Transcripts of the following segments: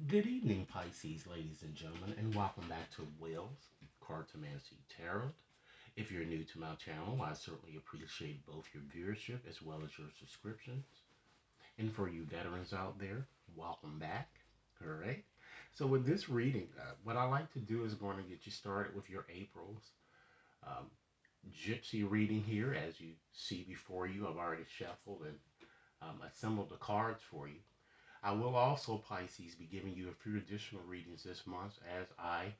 Good evening, Pisces, ladies and gentlemen, and welcome back to Will's Cartomancy Tarot. If you're new to my channel, I certainly appreciate both your viewership as well as your subscriptions. And for you veterans out there, welcome back. All right. So with this reading, what I like to do is going to get you started with your April's um, Gypsy reading here. As you see before you, I've already shuffled and assembled the cards for you. I will also, Pisces, be giving you a few additional readings this month as I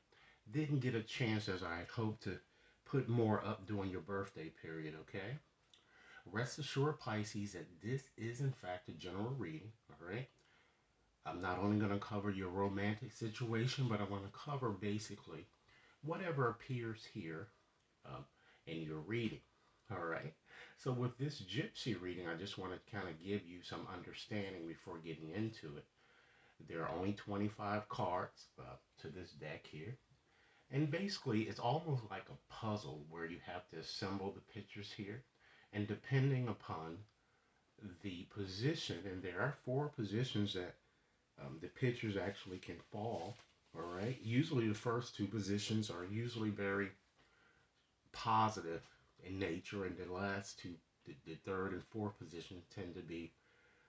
didn't get a chance as I had hoped to put more up during your birthday period, okay? Rest assured, Pisces, that this is in fact a general reading, all right? I'm not only going to cover your romantic situation, but I'm going to cover basically whatever appears here um, in your reading, all right? So with this Gypsy reading, I just want to kind of give you some understanding before getting into it. There are only 25 cards to this deck here. And basically, it's almost like a puzzle where you have to assemble the pictures here. And depending upon the position, and there are four positions that the pictures actually can fall, all right? Usually the first two positions are usually very positive in nature, and the last two, the third and fourth position, tend to be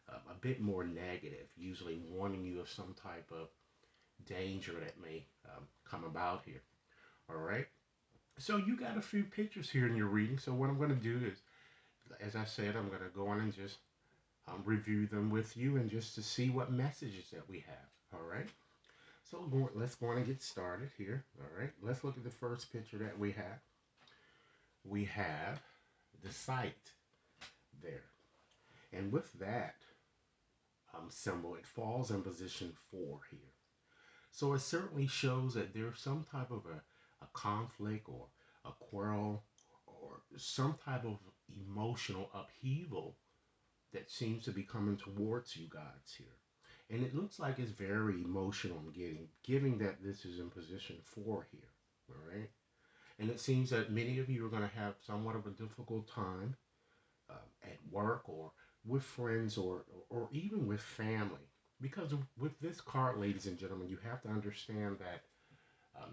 a bit more negative, usually warning you of some type of danger that may come about here. All right. So you got a few pictures here in your reading. So what I'm going to do is, as I said, I'm going to go on and just review them with you and just to see what messages that we have. All right. So let's go on and get started here. All right. Let's look at the first picture that we have. We have the sight there. And with that symbol, it falls in position 4 here. So it certainly shows that there's some type of a conflict or a quarrel or some type of emotional upheaval that seems to be coming towards you guys here. And it looks like it's very emotional I'm getting, given that this is in position 4 here. All right. And it seems that many of you are going to have somewhat of a difficult time at work or with friends or even with family. Because with this card, ladies and gentlemen, you have to understand that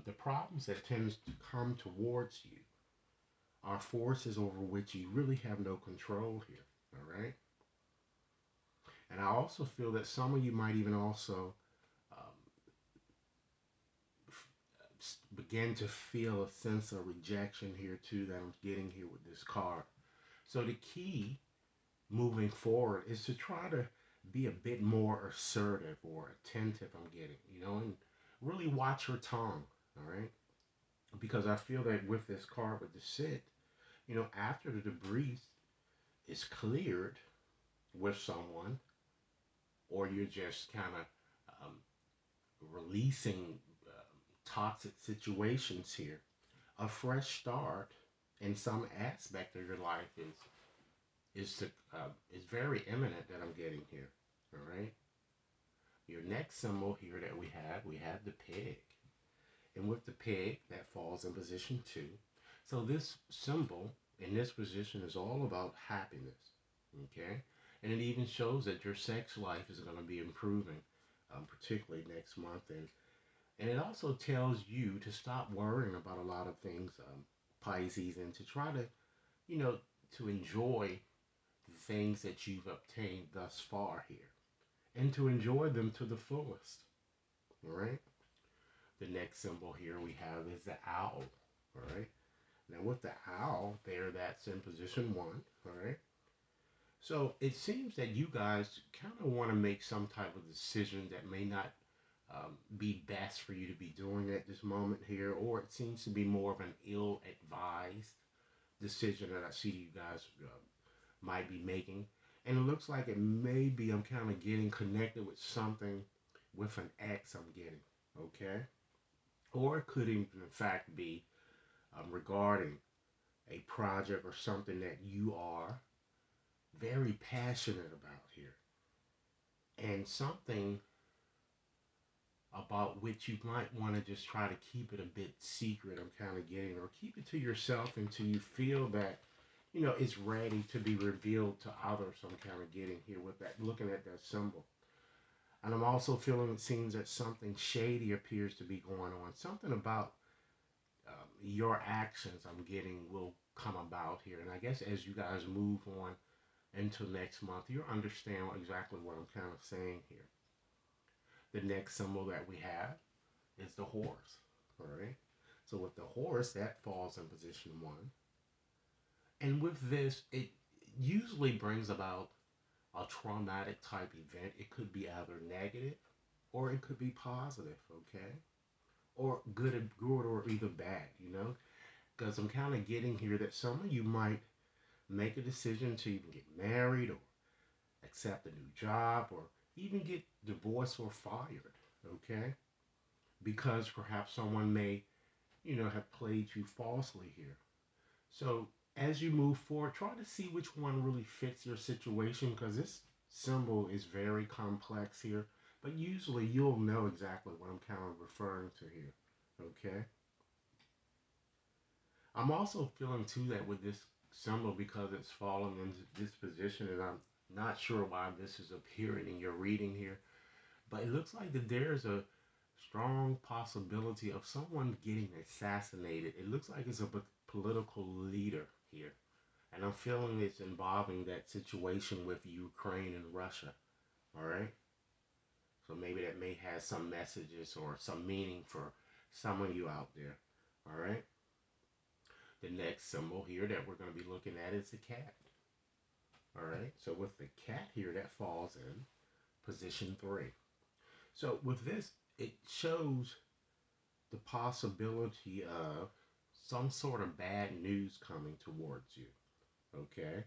the problems that tends to come towards you are forces over which you really have no control here. All right. And I also feel that some of you might even also um, begin to feel a sense of rejection here too that I'm getting here with this card. So the key moving forward is to try to be a bit more assertive or attentive, I'm getting, and really watch your tongue, all right? Because I feel that with this card with the sit, after the debris is cleared with someone, or you're just kind of um, releasing toxic situations here, a fresh start in some aspect of your life is very imminent that I'm getting here. All right. Your next symbol here that we have the pig, and with the pig that falls in position 2. So this symbol in this position is all about happiness. Okay, and it even shows that your sex life is going to be improving, particularly next month, and it also tells you to stop worrying about a lot of things, Pisces, and to try to you know to enjoy the things that you've obtained thus far here and to enjoy them to the fullest. All right. The next symbol here we have is the owl. All right. Now with the owl there, that's in position 1. All right. So it seems that you guys kind of want to make some type of decision that may not be best for you to be doing at this moment here, or it seems to be more of an ill-advised decision that I see you guys might be making. And it looks like it may be, I'm kind of getting connected with something with an X I'm getting, okay? Or it could even, in fact, be regarding a project or something that you are very passionate about here. And something about which you might want to just try to keep it a bit secret, I'm kind of getting, or keep it to yourself until you feel that it's ready to be revealed to others. I'm kind of getting here with that, looking at that symbol. And I'm also feeling it seems that something shady appears to be going on. Something about your actions I'm getting will come about here. And I guess as you guys move on into next month, you'll understand exactly what I'm kind of saying here. The next symbol that we have is the horse. All right. So with the horse, that falls in position one. And with this, it usually brings about a traumatic type event. It could be either negative or it could be positive, okay? Or good or even bad, you know? Because I'm kind of getting here that some of you might make a decision to even get married or accept a new job or even get divorced or fired, okay? Because perhaps someone may, have played you falsely here. So as you move forward, try to see which one really fits your situation because this symbol is very complex here. But usually you'll know exactly what I'm kind of referring to here. Okay? I'm also feeling too that with this symbol, because it's fallen into this position, and I'm not sure why this is appearing in your reading here, but it looks like that there's a strong possibility of someone getting assassinated. It looks like it's a political leader here. And I'm feeling it's involving that situation with Ukraine and Russia. All right. So maybe that may have some messages or some meaning for some of you out there. All right. The next symbol here that we're going to be looking at is the cat. All right. So with the cat here, that falls in position three. So with this, it shows the possibility of some sort of bad news coming towards you. Okay.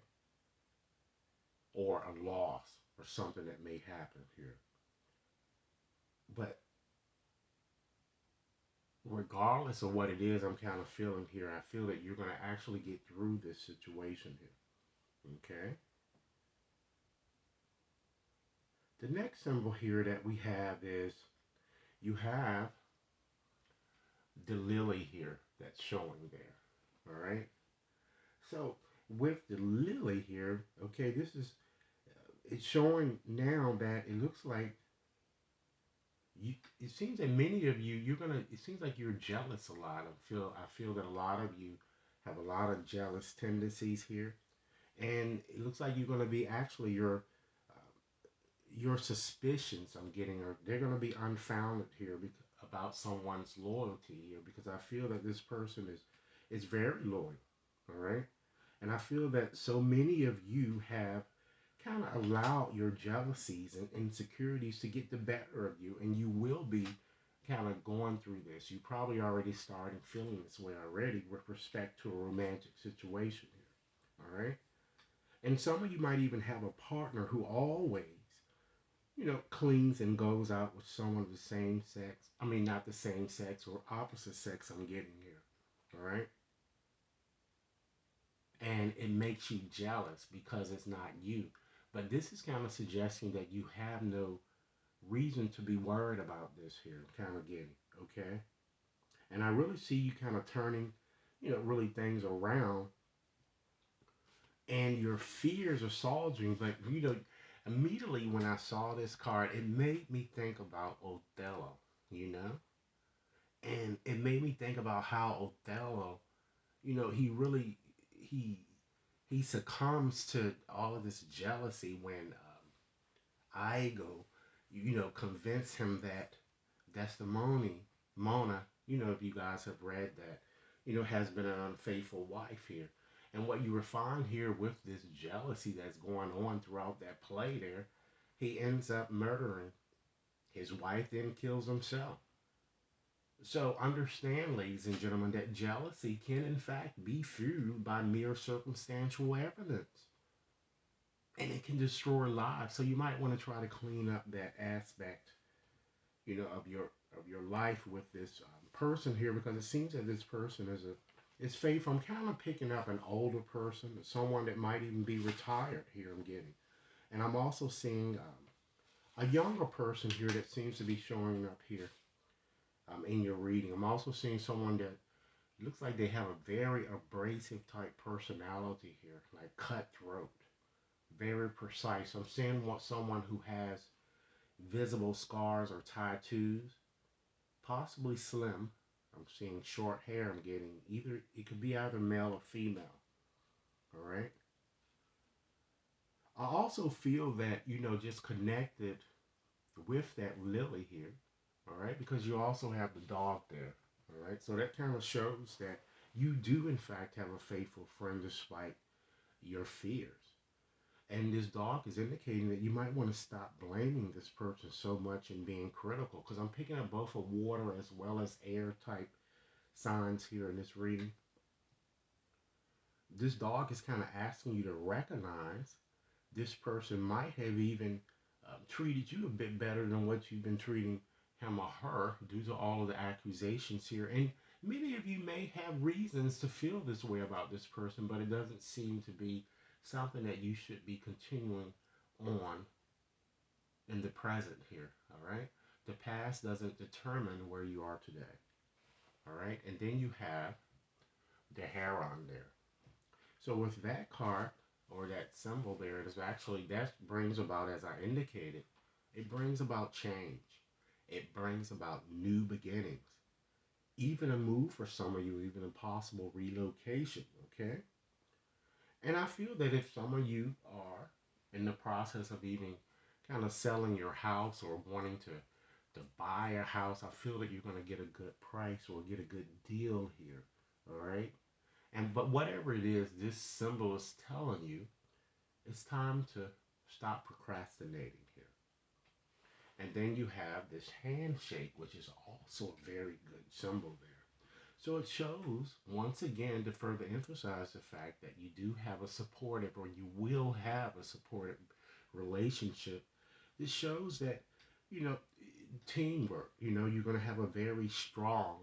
Or a loss or something that may happen here. But regardless of what it is I'm kind of feeling here, I feel that you're going to actually get through this situation here. Okay? The next symbol here that we have is you have the lily here that's showing there. All right? So with the lily here, okay, this is it's showing now that it looks like you, it seems that many of you, it seems like you're jealous a lot. I feel that a lot of you have a lot of jealous tendencies here. And it looks like you're gonna be actually your suspicions I'm getting are they're gonna be unfounded here about someone's loyalty here because I feel that this person is very loyal. All right. And I feel that so many of you have kind of allowed your jealousies and insecurities to get the better of you, and you will be kind of going through this. You probably already started feeling this way already with respect to a romantic situation here. All right. And some of you might even have a partner who always, clings and goes out with someone of the same sex. I mean, not the same sex or opposite sex I'm getting here. All right. And it makes you jealous because it's not you. But this is kind of suggesting that you have no reason to be worried about this here, kind of getting, okay? And I really see you kind of turning, really things around and your fears are solving, but, immediately when I saw this card, it made me think about Othello, you know? And it made me think about how Othello, he really, he, he succumbs to all of this jealousy when Igo, convince him that Desdemona, Mona, if you guys have read that, has been an unfaithful wife here. And what you will find here with this jealousy that's going on throughout that play there, he ends up murdering his wife, then kills himself. So understand, ladies and gentlemen, that jealousy can in fact be fueled by mere circumstantial evidence. And it can destroy lives. So you might want to try to clean up that aspect, of your life with this person here, because it seems that this person is faithful. I'm kind of picking up an older person, someone that might even be retired here. I'm getting, and I'm also seeing a younger person here that seems to be showing up here in your reading. I'm also seeing someone that looks like they have a very abrasive type personality here, like cutthroat, very precise. I'm seeing someone who has visible scars or tattoos, possibly slim. I'm seeing short hair. I'm getting either, it could be either male or female. All right. I also feel that, just connected with that lily here. All right. Because you also have the dog there. All right. So that kind of shows that you do, in fact, have a faithful friend despite your fears. And this dog is indicating that you might want to stop blaming this person so much and being critical. Because I'm picking up both a water as well as air type signs here in this reading. This dog is kind of asking you to recognize this person might have even treated you a bit better than what you've been treating him or her due to all of the accusations here. And many of you may have reasons to feel this way about this person, but it doesn't seem to be something that you should be continuing on in the present here. All right. The past doesn't determine where you are today. All right. And then you have the heron there. So with that card or that symbol there, it is actually, that brings about, as I indicated, it brings about change. It brings about new beginnings. Even a move for some of you, even a possible relocation, okay? And I feel that if some of you are in the process of even kind of selling your house or wanting to buy a house, I feel that you're going to get a good price or get a good deal here, all right? But whatever it is, this symbol is telling you it's time to stop procrastinating here. And then you have this handshake, which is also a very good symbol there. So it shows, once again, to further emphasize the fact that you do have a supportive, or you will have a supportive relationship. This shows that, you know, teamwork, you're going to have a very strong,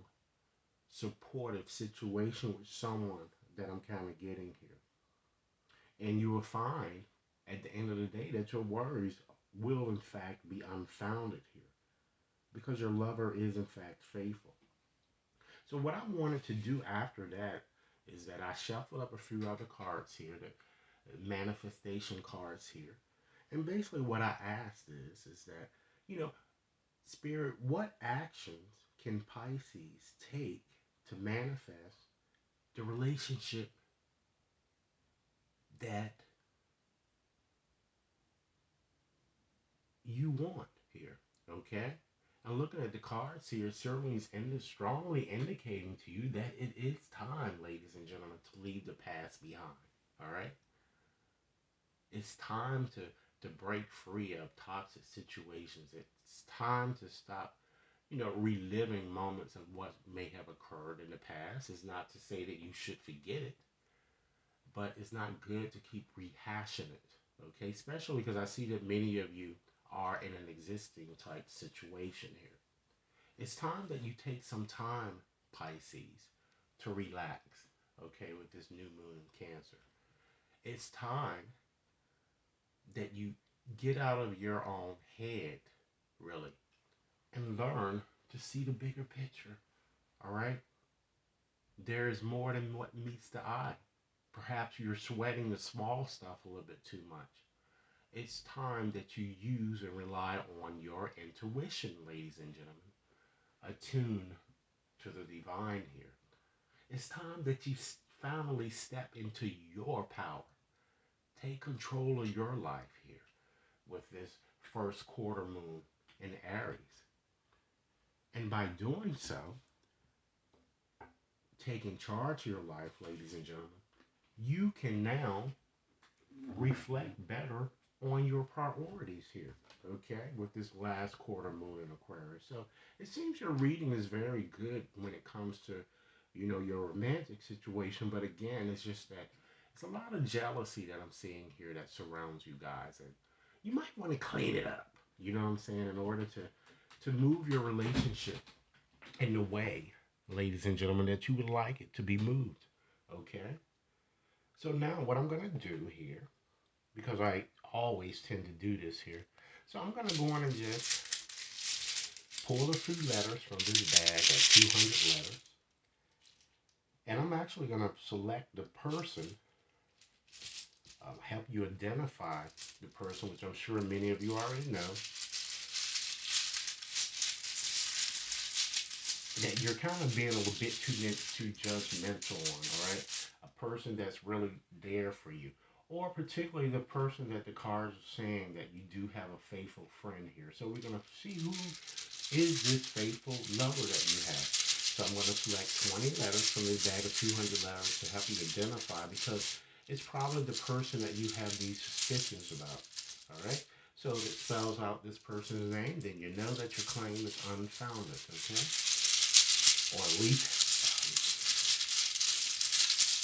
supportive situation with someone that I'm kind of getting here. And you will find at the end of the day that your worries will in fact be unfounded here because your lover is in fact faithful. So what I wanted to do after that is that I shuffled up a few other cards here, the manifestation cards here. And basically what I asked is that, Spirit, what actions can Pisces take to manifest the relationship that you want here, okay? And looking at the cards here, certainly is strongly indicating to you that it is time, ladies and gentlemen, to leave the past behind, all right? It's time to break free of toxic situations. It's time to stop, reliving moments of what may have occurred in the past. It's not to say that you should forget it, but it's not good to keep rehashing it, okay? Especially because I see that many of you are in an existing type situation here. It's time that you take some time, Pisces, to relax, okay, with this new moon in Cancer. It's time that you get out of your own head, really, and learn to see the bigger picture, all right? There is more than what meets the eye. Perhaps you're sweating the small stuff a little bit too much. It's time that you use and rely on your intuition, ladies and gentlemen. Attune to the divine here. It's time that you finally step into your power. Take control of your life here with this first quarter moon in Aries. And by doing so, taking charge of your life, ladies and gentlemen, you can now reflect better on your priorities here, okay, with this last quarter moon in Aquarius. So it seems your reading is very good when it comes to, your romantic situation. But again, it's just that it's a lot of jealousy that I'm seeing here that surrounds you guys. And you might want to clean it up, you know what I'm saying, in order to move your relationship in the way, ladies and gentlemen, that you would like it to be moved, okay? So now what I'm going to do here, because I always tend to do this here, so I'm going to go on and just pull a few letters from this bag of 200 letters. And I'm actually going to select the person, help you identify the person, which I'm sure many of you already know. that you're kind of being a little bit too judgmental on, all right? A person that's really there for you. Or particularly the person that the cards are saying that you do have a faithful friend here. So we're going to see who is this faithful lover that you have. So I'm going to select 20 letters from the bag of 200 letters to help you identify, because it's probably the person that you have these suspicions about. All right? So if it spells out this person's name, then you know that your claim is unfounded, okay? Or at least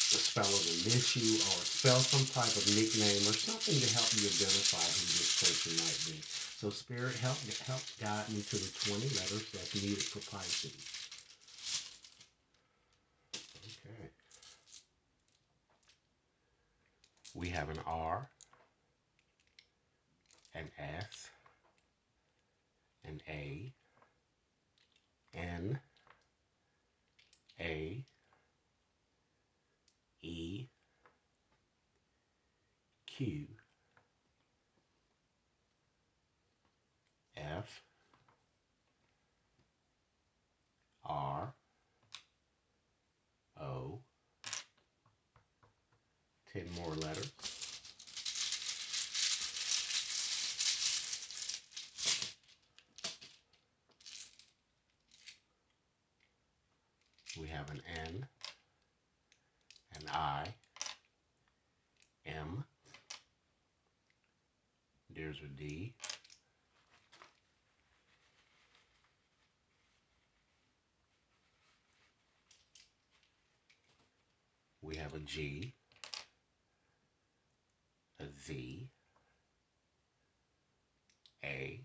spell an issue or spell some type of nickname or something to help you identify who this person might be. So Spirit, help guide me to the 20 letters that's needed for Pisces. Okay. We have an R, an S, an A, N, A, E, Q, F, R, O, 10 more letters. We have an N, an I, M, there's a D, we have a G, a Z, A,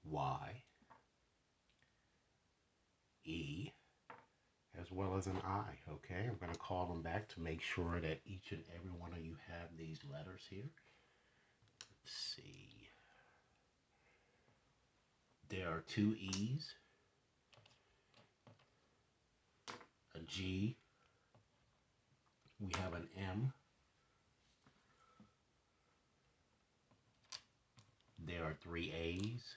Y, E, as well as an I, okay? I'm going to call them back to make sure that each and every one of you have these letters here. Let's see. There are 2 E's, a G, we have an M, there are 3 A's,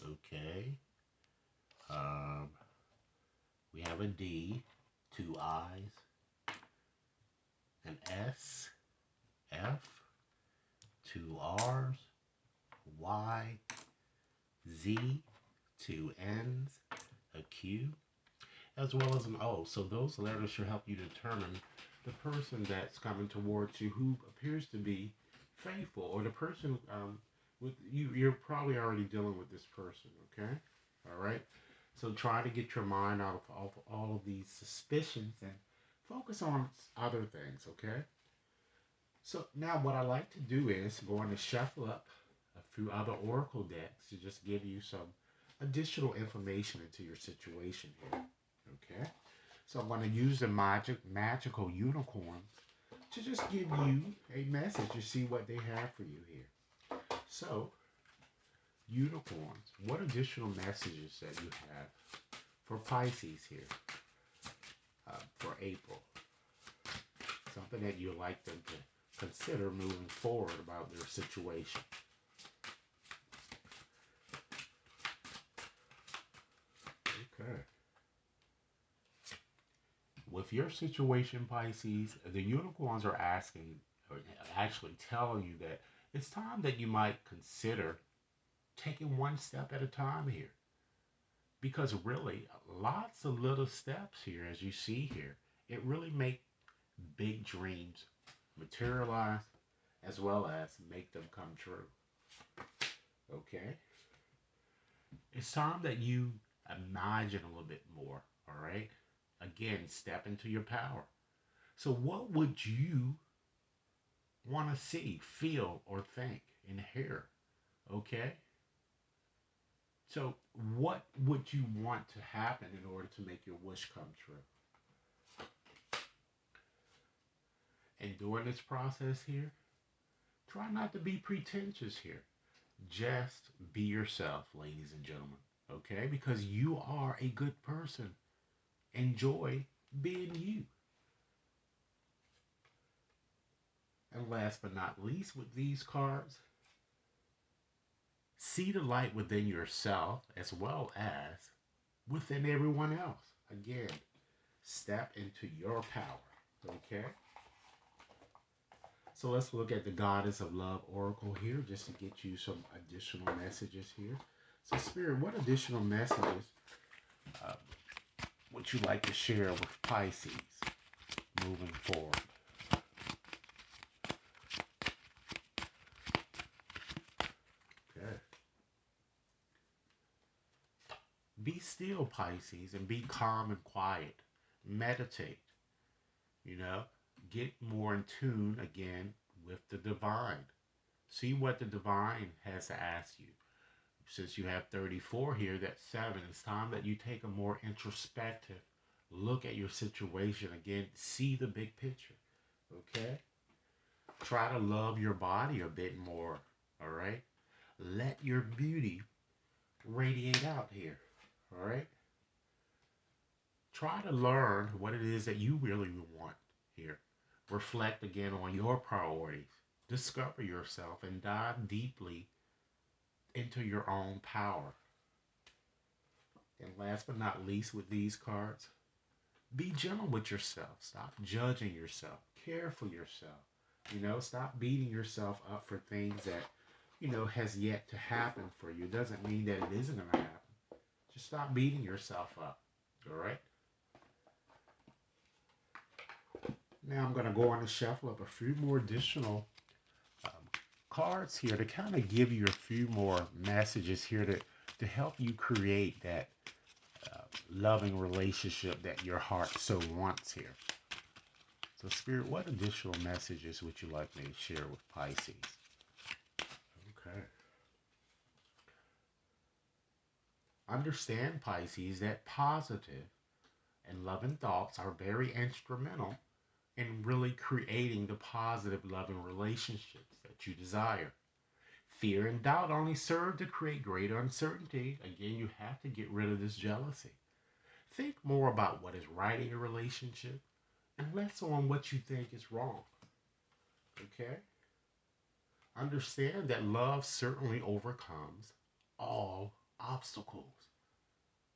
okay. We have a D, 2 I's, an S, F, 2 R's, Y, Z, 2 N's, a Q, as well as an O. So those letters should help you determine the person that's coming towards you who appears to be faithful, or the person with you. You're probably already dealing with this person, okay? All right. So try to get your mind out of all of these suspicions and focus on other things, okay? So now what I like to do is going to shuffle up a few other oracle decks to just give you some additional information into your situation here, okay? So I'm going to use the magical unicorns to just give you a message to see what they have for you here. So, unicorns, what additional messages that you have for Pisces here for April? Something that you'd like them to consider moving forward about their situation. Okay. With your situation, Pisces, the unicorns are asking, or actually telling you that it's time that you might consider taking one step at a time here. Because really, lots of little steps here, as you see here, it really make big dreams materialize as well as make them come true. Okay? It's time that you imagine a little bit more, all right? Again, step into your power. So what would you want to see, feel, or think and hear? Okay? So what would you want to happen in order to make your wish come true? And during this process here, try not to be pretentious here. Just be yourself, ladies and gentlemen. Okay? Because you are a good person. Enjoy being you. And last but not least, with these cards, see the light within yourself as well as within everyone else. Again, step into your power. Okay? So let's look at the Goddess of Love Oracle here just to get you some additional messages here. So, Spirit, what additional messages uh, would you like to share with Pisces moving forward? Okay. Be still, Pisces, and be calm and quiet. Meditate, you know, get more in tune again with the divine. See what the divine has to ask you. Since you have 34 here, that's 7. It's time that you take a more introspective look at your situation again. See the big picture. Okay? Try to love your body a bit more. All right? Let your beauty radiate out here. All right? Try to learn what it is that you really want here. Reflect again on your priorities. Discover yourself and dive deeply into your own power. And last but not least with these cards, be gentle with yourself. Stop judging yourself. Care for yourself. Stop beating yourself up for things that, has yet to happen for you. It doesn't mean that it isn't going to happen. Just stop beating yourself up. All right? Now I'm going to go on and shuffle up a few more additional cards here to kind of give you a few more messages here to help you create that loving relationship that your heart so wants here. So, Spirit, what additional messages would you like me to share with Pisces? Okay. Understand, Pisces, that positive and loving thoughts are very instrumental in really creating the positive loving relationships that you desire. Fear and doubt only serve to create greater uncertainty. Again, you have to get rid of this jealousy. Think more about what is right in your relationship and less on what you think is wrong. Okay? Understand that love certainly overcomes all obstacles.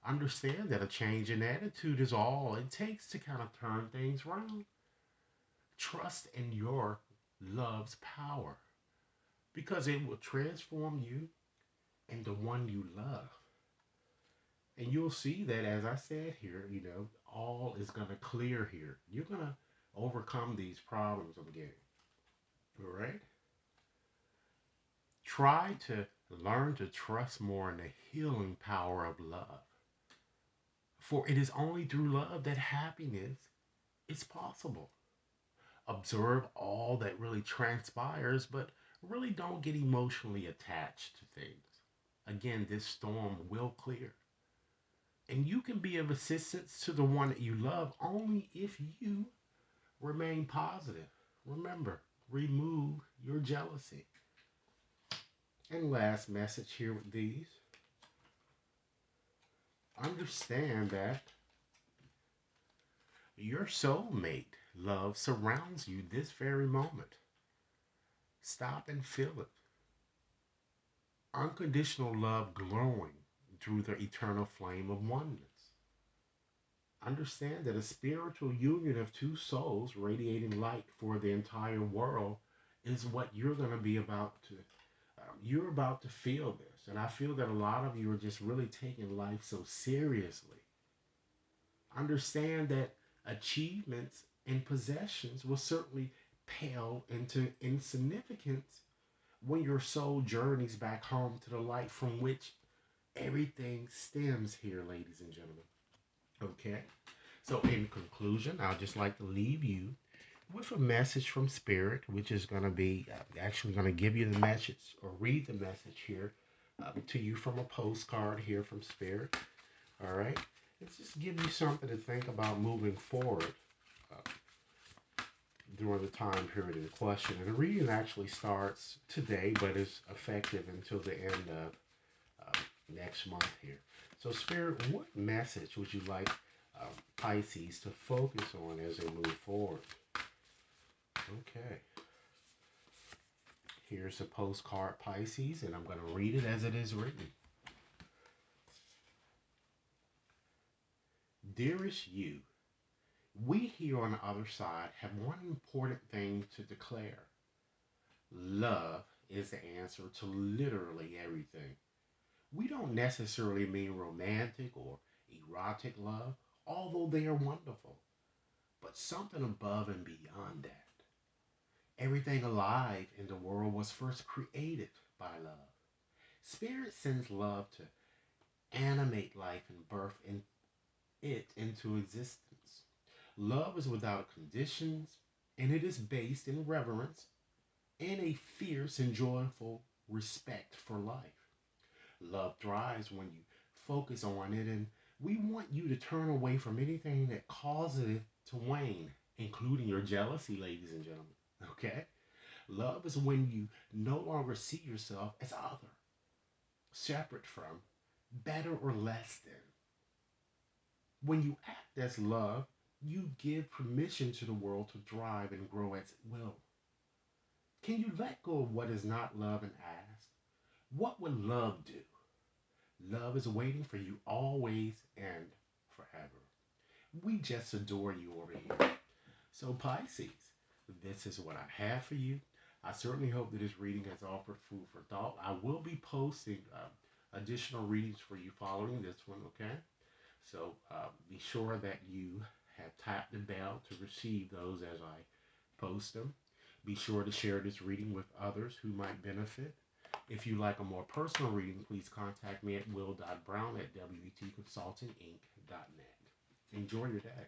Understand that a change in attitude is all it takes to kind of turn things around. Trust in your love's power because it will transform you into one you love. And you'll see that, as I said here, all is going to clear here. You're going to overcome these problems I'm getting. All right? Try to learn to trust more in the healing power of love. For it is only through love that happiness is possible. Observe all that really transpires, but really don't get emotionally attached to things. Again, this storm will clear. And you can be of assistance to the one that you love only if you remain positive. Remember, remove your jealousy. And last message here with these. Understand that your soulmate love surrounds you this very moment. Stop and feel it. Unconditional love glowing through the eternal flame of oneness. Understand that a spiritual union of two souls radiating light for the entire world is what you're going to be about to. You're about to feel this. And I feel that a lot of you are just really taking life so seriously. Understand that achievements and possessions will certainly pale into insignificance when your soul journeys back home to the light from which everything stems here, ladies and gentlemen. Okay? So in conclusion, I'd just like to leave you with a message from Spirit, which is going to be actually going to give you the message or read the message here to you from a postcard here from Spirit. All right? It's just give you something to think about moving forward during the time period in question. And the reading actually starts today, but is effective until the end of next month here. So, Spirit, what message would you like Pisces to focus on as they move forward? Okay. Here's a postcard, Pisces, and I'm going to read it as it is written. Dearest you, we here on the other side have one important thing to declare. Love is the answer to literally everything. We don't necessarily mean romantic or erotic love, although they are wonderful, but something above and beyond that. Everything alive in the world was first created by love. Spirit sends love to animate life and birth it into existence. Love is without conditions, and it is based in reverence and a fierce and joyful respect for life. Love thrives when you focus on it, and we want you to turn away from anything that causes it to wane, including your jealousy, ladies and gentlemen. Okay? Love is when you no longer see yourself as other, separate from, better or less than. When you act as love, you give permission to the world to thrive and grow as it will. Can you let go of what is not love and ask, what would love do? Love is waiting for you always and forever. We just adore you over here. So, Pisces, this is what I have for you. I certainly hope that this reading has offered food for thought. I will be posting additional readings for you following this one, okay? So be sure that you have tapped the bell to receive those as I post them. Be sure to share this reading with others who might benefit. If you like a more personal reading, please contact me at will.brown@wetconsultinginc.net. Enjoy your day.